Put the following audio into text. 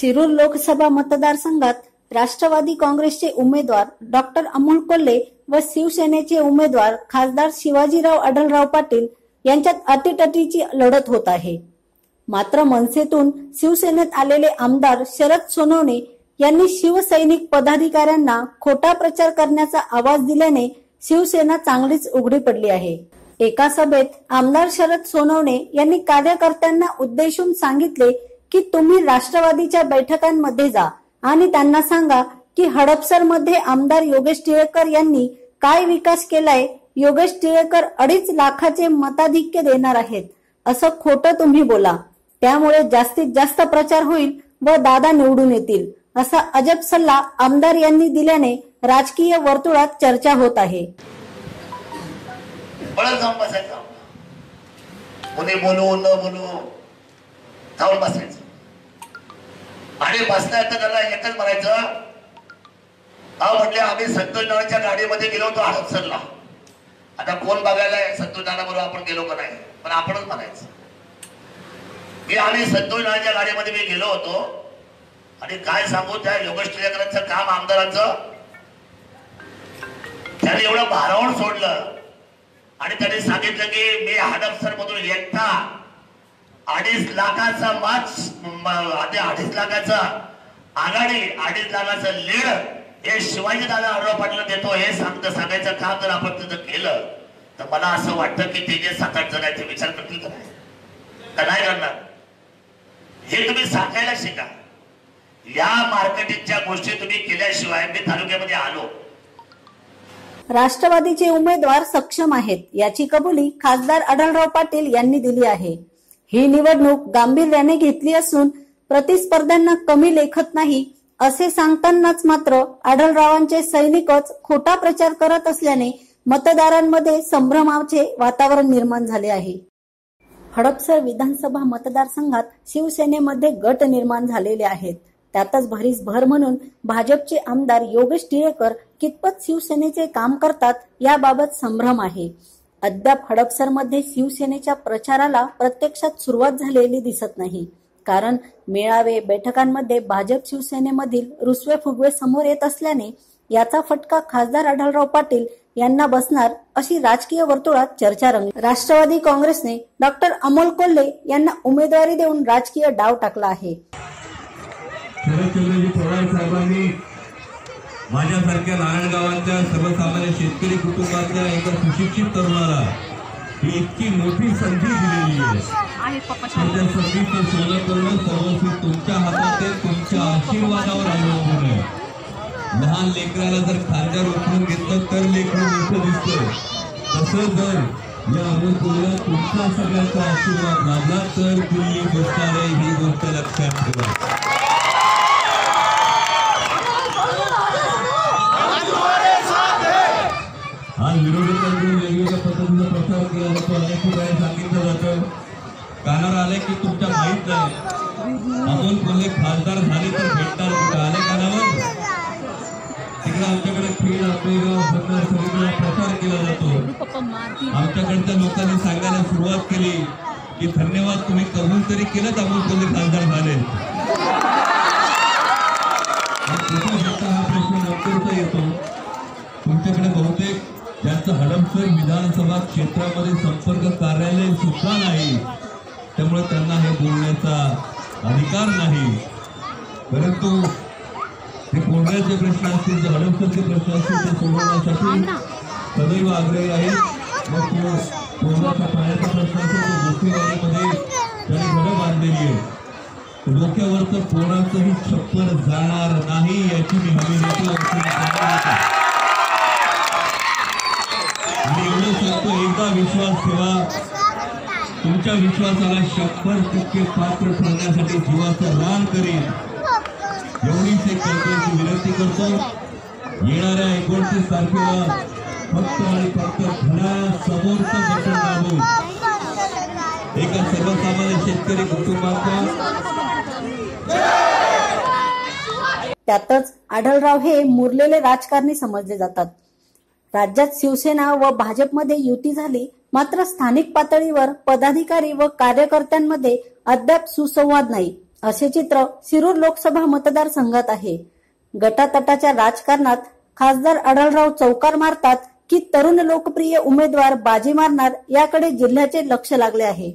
शिरूर लोकसभा मतदारसंघात राष्ट्रवादी काँग्रेसचे उमेदवार डॉक्टर अमोल कोल्हे व शिवसेनेचे उमेदवार खासदार शिवाजीराव आढळराव पाटील यांच्यात अटीतटीची लढत होत आहे। मात्र मनसेतून शिवसेनेत आलेले आमदार शरद सोनवणे यांनी शिवसैनिक पदाधिकाऱ्यांना खोटा प्रचार करण्याचा आवाज दिल्याने शिवसेना चांगलीच उघडी पडली आहे। एका सभेत आमदार शरद सोनवणे यांनी कार्यकर्त्यांना उद्देशून सांगितले की तुम्ही राष्ट्रवादीच्या बैठकांमध्ये जा आणि त्यांना सांगा की हडपसर मध्ये आमदार योगेश टिळेकर यांनी काय विकास केलाय, योगेश टिळेकर 2.5 लाखाचे मताधिक्य देणार आहेत असं खोटं तुम्ही बोला, त्यामुळे जास्तीत जास्त प्रचार होईल व दादा निवडून येतील असा अजब सल्ला आमदार यांनी दिल्याने राजकीय वर्तुळात चर्चा होत आहे। जाऊन बसायचं, कोणी बोलू न बोलू जाऊन बसायचं आणि बसता येतं त्याला एकच म्हणायचं, अहो म्हटले आम्ही संतोष नानाच्या गाडीमध्ये गेलो होतो हडपसरला, आता कोण बघायला संतोष नाना बरोबर आपण गेलो का नाही, पण आपणच म्हणायचं की आम्ही संतोष नानाच्या गाडीमध्ये मी गेलो होतो आणि काय सांगू त्या योगेश टिळेकरांचं काम आमदारांचं, त्याने एवढं भारावून सोडलं आणि त्याने सांगितलं की मी हडपसर मधून एकटा 2.5 लाखाचा आधी 2.5 लाखाचा आघाडी 2.5 लाखाचं लीड हे शिवाजी दादा आढळराव पाटील देतो हे सांगायचं काम जर आपण तिथं केलं तर मला असं वाटतं की ते जे 7-8 जण आहेत ते विचार करतील का नाही करणार, हे तुम्ही सांगायला शिका। या मार्केटिंगच्या गोष्टी तुम्ही केल्याशिवाय मी तालुक्यामध्ये आलो। राष्ट्रवादीचे उमेदवार सक्षम आहेत याची कबुली खासदार आढळराव पाटील यांनी दिली आहे। ही निवडणूक गांभीर्याने घेतली असून प्रतिस्पर्ध्यांना कमी लेखत नाही असे सांगतानाच मात्र आढळरावांचे सैनिकच खोटा प्रचार करत असल्याने मतदारांमध्ये संभ्रमाचे वातावरण निर्माण झाले आहे। हडपसर विधानसभा मतदारसंघात शिवसेनेमध्ये गट निर्माण झालेले आहेत। त्यातच भरीस भर म्हणून भाजपचे आमदार योगेश टिळेकर कितपत शिवसेनेचे काम करतात याबाबत संभ्रम आहे। अद्याप हडपसरमध्ये शिवसेनेच्या प्रचाराला प्रत्यक्षात सुरुवात झालेली दिसत नाही, कारण मेळावे बैठकांमध्ये भाजप शिवसेनेमधील रुसवे फुगवे समोर येत असल्याने याचा फटका खासदार आढळराव पाटील यांना बसणार अशी राजकीय वर्तुळात चर्चा रंगली। राष्ट्रवादी काँग्रेसने डॉक्टर अमोल कोल्हे यांना उमेदवारी देऊन राजकीय डाव टाकला आहे। शरदचंद्रजी पवार साहेबांनी माझ्यासारख्या नारायणगावातल्या सर्वसामान्य शेतकरी कुटुंबातल्या एका सुशिक्षित तरुणाला ही इतकी मोठी संधी दिलेली आहे, त्या संधीचं सोनं करणं सर्वस्वी तुमच्या हातात आहे, तुमच्या आशीर्वादावर अवलंबून आहे। लहान लेकराला जर खांद्यावर उचलून घेतलं तर लेकरू मोठं दिसतं, तसं जर या अमोल कोल्हेला तुमचा सगळ्यांचा आशीर्वाद लाभला तर दिल्ली बसणार आहे, ही गोष्ट लक्षात ठेवा। आज विरोधकांकडून वेगवेगळ्या पद्धतीचा प्रचार केला जातो, अनेक ठिकाणी सांगितलं जातं, कानावर आले की तुमच्या माहित नाही अमोल कोल्हे खासदार झाले तर भेटणार कुठं, आले कानावर तिकडे आमच्याकडे खेळ आपेगाव सगळीकडे प्रचार केला जातो। आमच्याकडच्या लोकांनी सांगायला सुरुवात केली की धन्यवाद तुम्ही कबूल तरी केलं अमोल कोल्हे खासदार झाले। हा प्रश्न नंतरचा येतो, तुमच्याकडे बहुतेक ज्यांचं हडपसर विधानसभा क्षेत्रामध्ये संपर्क कार्यालय सुद्धा नाही, त्यामुळे त्यांना हे बोलण्याचा अधिकार नाही, परंतु हे बोलण्याचे प्रश्न असतील, जे हडपसरचे प्रश्न असतील ते सोडवण्यासाठी सदैव आग्रही आहेत। मग तो तोंडाचा पाण्याचा प्रश्न असेल तो गोष्टीवाडीमध्ये त्यांनी घरं बांधलेली आहे, डोक्यावरचं कोणाचंही छप्पर जाणार नाही याची मी हमी देतो। आणि एवढं सांगतो, एकदा विश्वास ठेवा, तुमच्या विश्वासाला 100% पात्र ठरण्यासाठी जीवाचं रान करेन एवढीच एक कल्पनेची विनंती करतो। येणाऱ्या 29 तारखेला फक्त आणि फक्त घरासमोरचं बटन दाबून एका सर्वसामान्य शेतकरी कुटुंबाचा त्यातच आढळराव हे मुरलेले राजकारणी समजले जातात। राज्यात शिवसेना व भाजपमध्ये युती झाली, मात्र स्थानिक पातळीवर पदाधिकारी व कार्यकर्त्यांमध्ये अद्याप सुसंवाद नाही असे चित्र शिरूर लोकसभा मतदारसंघात आहे. गटातटाच्या राजकारणात खासदार आढळराव चौकार मारतात की तरुण लोकप्रिय उमेदवार बाजी मारणार याकडे जिल्ह्याचे लक्ष लागले आहे.